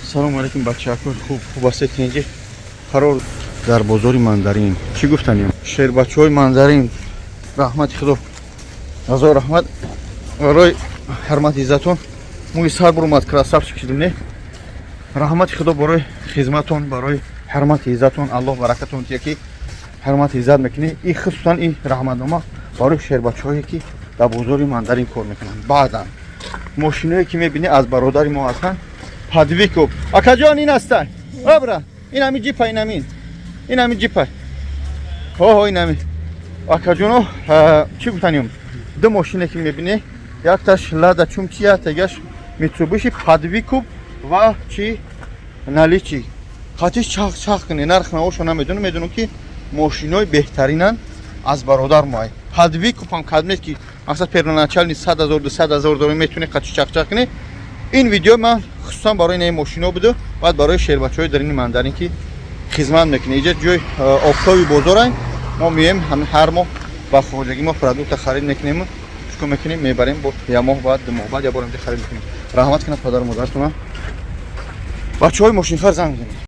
салом алейкум бачаҳо, хуб ҳастед? инҷи қарор дар бозори мандарин чӣ гуфтанем шербачаҳои мандарин раҳмати худо ғазои раҳмат барои ҳармати иззатон мӯи сар буромад красавчик шудем не раҳмати худо барои хизматон барои ҳармати иззатон аллоҳ баракатон диҳад ки ҳармати иззат мекунӣ и хусусан и раҳматнома барои шербачаҳое ки дар бозори мандарин кор мекунанд баъдан мошиное ки мебинӣ аз бародари мо ҳастанд падвикоп акаҷон ин ҳастан абра ин ҳами ҷипа ин ҳами ҷипа ҳо ин ҳами акаҷоно чӣ гуфтанем ду мошине ки мебинӣ якташ лада чумчия тегаш митсубиши падвикоп ва чи наличи қатиш чах кунӣ нарх навоша намедонам медонам ки мошинои беҳтаринан аз бародар моай падвикопам кадмед ки мақсад первоначални 100 000 200 000 дорем метавонӣ қатиш чах кунӣ ин видео ман хусусан барои ин мошино буду баъд барои шербачаҳои дарини мандарин ки хизмат мекунӣ иҷа ҷои офтоби бозорай мо меем ҳар моҳ ба хоҷагӣ мо продукта харид мекунем чикор мекунем мебарем бо я моҳ баъд ду моҳ баъд я бор инҷа харид мекунем раҳмат кунад падару модаратона бачаҳои мошинхар занг бизанед